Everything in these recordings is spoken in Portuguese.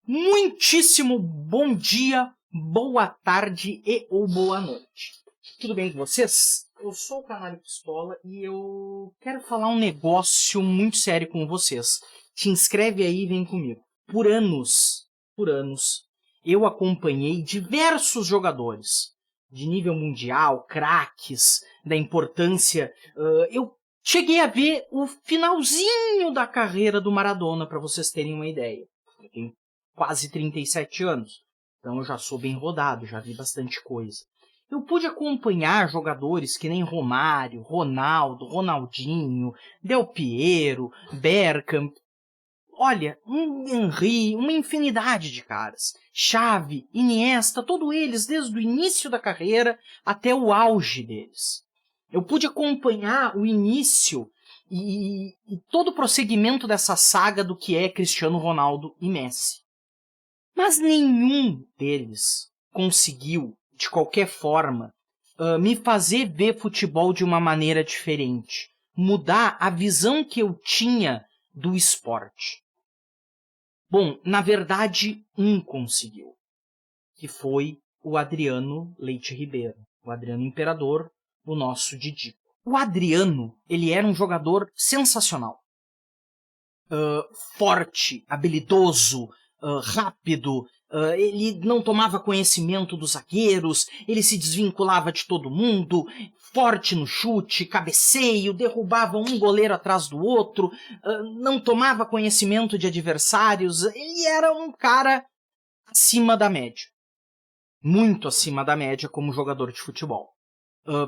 Muitíssimo bom dia, boa tarde e ou boa noite. Tudo bem com vocês? Eu sou o Canário Pistola e eu quero falar um negócio muito sério com vocês. Te inscreve aí e vem comigo. Por anos, eu acompanhei diversos jogadores de nível mundial, craques, da importância. Eu cheguei a ver o finalzinho da carreira do Maradona, para vocês terem uma ideia. Eu tenho quase 37 anos, então eu já sou bem rodado, já vi bastante coisa. Eu pude acompanhar jogadores que nem Romário, Ronaldo, Ronaldinho, Del Piero, Bergkamp, olha, um Henry, uma infinidade de caras. Xavi, Iniesta, todos eles desde o início da carreira até o auge deles. Eu pude acompanhar o início e todo o prosseguimento dessa saga do que é Cristiano Ronaldo e Messi. Mas nenhum deles conseguiu, de qualquer forma, me fazer ver futebol de uma maneira diferente. Mudar a visão que eu tinha do esporte. Bom, na verdade, um conseguiu. Que foi o Adriano Leite Ribeiro. O Adriano Imperador, o nosso Didico. O Adriano, ele era um jogador sensacional. Forte, habilidoso, rápido, ele não tomava conhecimento dos zagueiros, ele se desvinculava de todo mundo, forte no chute, cabeceio, derrubava um goleiro atrás do outro, não tomava conhecimento de adversários, ele era um cara acima da média. Muito acima da média como jogador de futebol.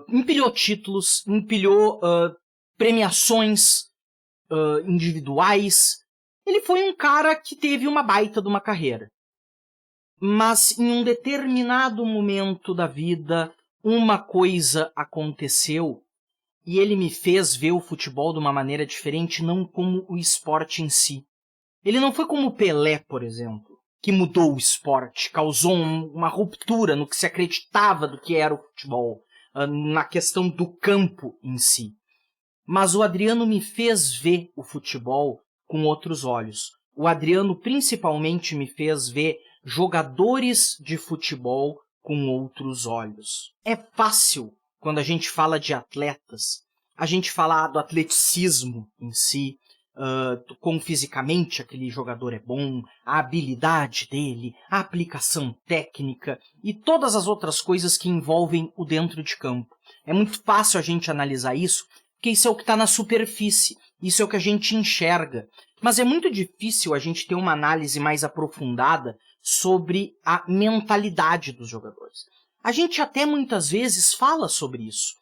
Empilhou títulos, empilhou premiações individuais. Ele foi um cara que teve uma baita de uma carreira. Mas em um determinado momento da vida, uma coisa aconteceu e ele me fez ver o futebol de uma maneira diferente, não como o esporte em si. Ele não foi como o Pelé, por exemplo, que mudou o esporte, causou uma ruptura no que se acreditava do que era o futebol, na questão do campo em si. Mas o Adriano me fez ver o futebol com outros olhos. O Adriano principalmente me fez ver jogadores de futebol com outros olhos. É fácil, quando a gente fala de atletas, a gente falar do atleticismo em si, como fisicamente aquele jogador é bom, a habilidade dele, a aplicação técnica e todas as outras coisas que envolvem o dentro de campo. É muito fácil a gente analisar isso, porque isso é o que está na superfície, isso é o que a gente enxerga. Mas é muito difícil a gente ter uma análise mais aprofundada sobre a mentalidade dos jogadores. A gente até muitas vezes fala sobre isso.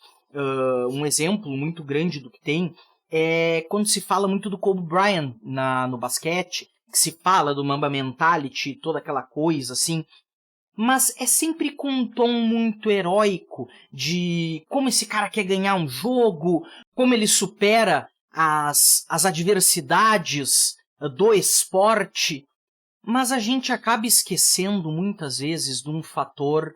Um exemplo muito grande do que tem é quando se fala muito do Kobe Bryant no basquete, que se fala do Mamba Mentality, toda aquela coisa assim. Mas é sempre com um tom muito heróico de como esse cara quer ganhar um jogo, como ele supera as adversidades do esporte. Mas a gente acaba esquecendo muitas vezes de um fator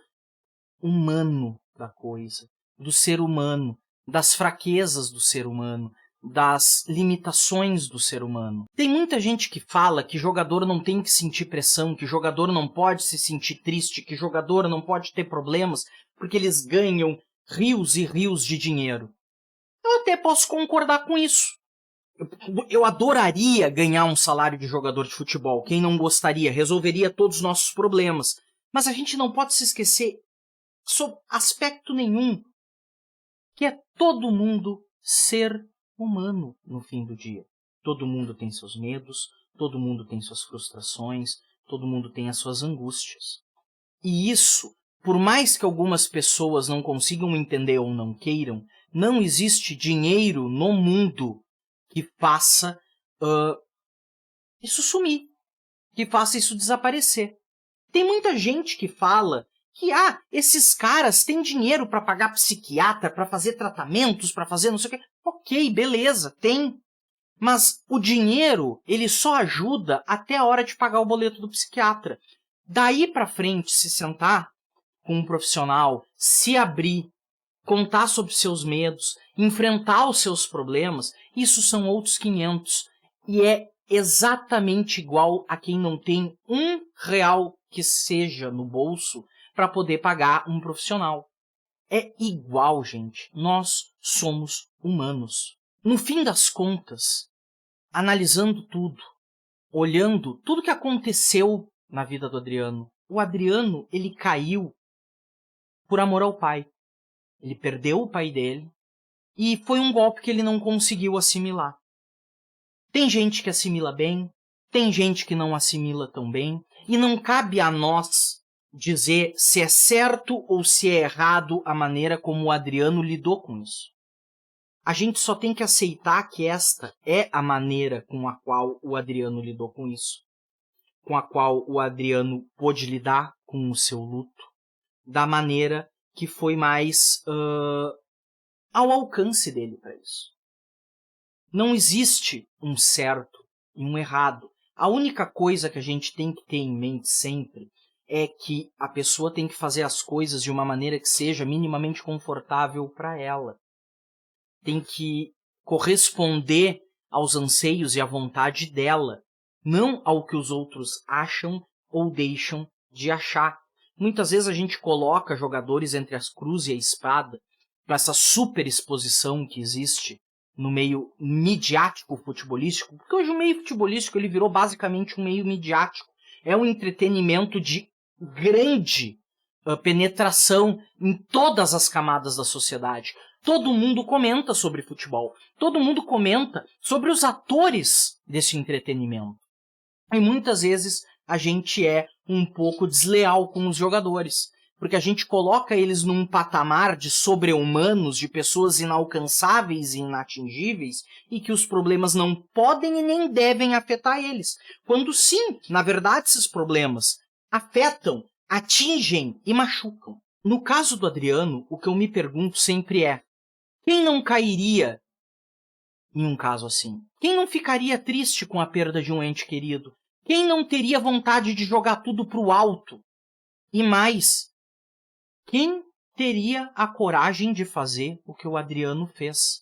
humano da coisa, do ser humano, das fraquezas do ser humano, das limitações do ser humano. Tem muita gente que fala que jogador não tem que sentir pressão, que jogador não pode se sentir triste, que jogador não pode ter problemas, porque eles ganham rios e rios de dinheiro. Eu até posso concordar com isso. Eu adoraria ganhar um salário de jogador de futebol. Quem não gostaria? Resolveria todos os nossos problemas. Mas a gente não pode se esquecer, sob aspecto nenhum, que é todo mundo ser humano no fim do dia. Todo mundo tem seus medos, todo mundo tem suas frustrações, todo mundo tem as suas angústias. E isso, por mais que algumas pessoas não consigam entender ou não queiram, não existe dinheiro no mundo que faça isso sumir, que faça isso desaparecer. Tem muita gente que fala que esses caras têm dinheiro para pagar psiquiatra, para fazer tratamentos, para fazer não sei o quê. Ok, beleza, tem. Mas o dinheiro, ele só ajuda até a hora de pagar o boleto do psiquiatra. Daí para frente, se sentar com um profissional, se abrir, contar sobre seus medos, enfrentar os seus problemas, isso são outros 500. E é exatamente igual a quem não tem R$ 1 que seja no bolso para poder pagar um profissional. É igual, gente. Nós somos humanos. No fim das contas, analisando tudo, olhando tudo que aconteceu na vida do Adriano, o Adriano, ele caiu por amor ao pai. Ele perdeu o pai dele e foi um golpe que ele não conseguiu assimilar. Tem gente que assimila bem, tem gente que não assimila tão bem, e não cabe a nós dizer se é certo ou se é errado a maneira como o Adriano lidou com isso. A gente só tem que aceitar que esta é a maneira com a qual o Adriano lidou com isso, com a qual o Adriano pôde lidar com o seu luto, da maneira que foi mais ao alcance dele para isso. Não existe um certo e um errado. A única coisa que a gente tem que ter em mente sempre é que a pessoa tem que fazer as coisas de uma maneira que seja minimamente confortável para ela. Tem que corresponder aos anseios e à vontade dela, não ao que os outros acham ou deixam de achar. Muitas vezes a gente coloca jogadores entre as cruz e a espada para essa superexposição que existe no meio midiático futebolístico, porque hoje o meio futebolístico ele virou basicamente um meio midiático. É um entretenimento de grande penetração em todas as camadas da sociedade. Todo mundo comenta sobre futebol. Todo mundo comenta sobre os atores desse entretenimento. E muitas vezes a gente é um pouco desleal com os jogadores, porque a gente coloca eles num patamar de sobre-humanos, de pessoas inalcançáveis e inatingíveis, e que os problemas não podem e nem devem afetar eles. Quando sim, na verdade, esses problemas afetam, atingem e machucam. No caso do Adriano, o que eu me pergunto sempre é: quem não cairia em um caso assim? Quem não ficaria triste com a perda de um ente querido? Quem não teria vontade de jogar tudo pro alto? E mais, quem teria a coragem de fazer o que o Adriano fez?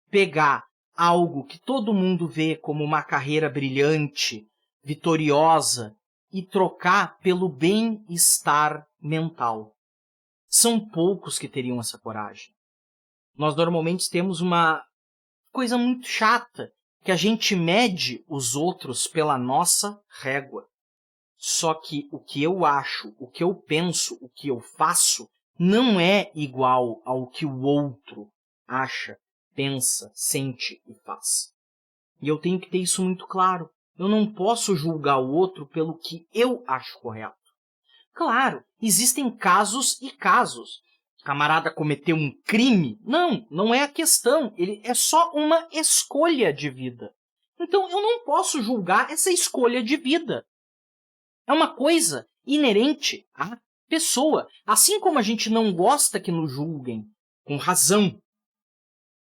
Pegar algo que todo mundo vê como uma carreira brilhante, vitoriosa, e trocar pelo bem-estar mental. São poucos que teriam essa coragem. Nós normalmente temos uma coisa muito chata, que a gente mede os outros pela nossa régua. Só que o que eu acho, o que eu penso, o que eu faço, não é igual ao que o outro acha, pensa, sente e faz. E eu tenho que ter isso muito claro. Eu não posso julgar o outro pelo que eu acho correto. Claro, existem casos e casos. O camarada cometeu um crime? Não, não é a questão. Ele é só uma escolha de vida. Então eu não posso julgar essa escolha de vida. É uma coisa inerente à pessoa. Assim como a gente não gosta que nos julguem com razão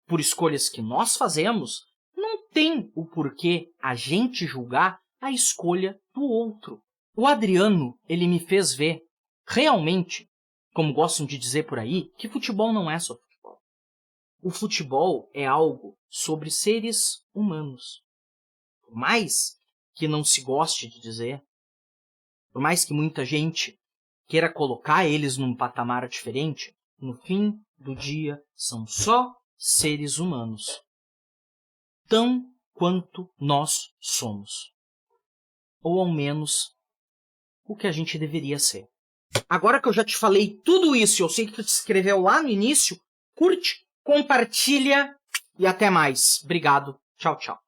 por escolhas que nós fazemos, não tem o porquê a gente julgar a escolha do outro. O Adriano, ele me fez ver, realmente, como gostam de dizer por aí, que futebol não é só futebol. O futebol é algo sobre seres humanos. Por mais que não se goste de dizer, por mais que muita gente queira colocar eles num patamar diferente, no fim do dia são só seres humanos. Tão quanto nós somos. Ou ao menos o que a gente deveria ser. Agora que eu já te falei tudo isso, eu sei que tu te inscreveu lá no início, curte, compartilha e até mais. Obrigado. Tchau, tchau.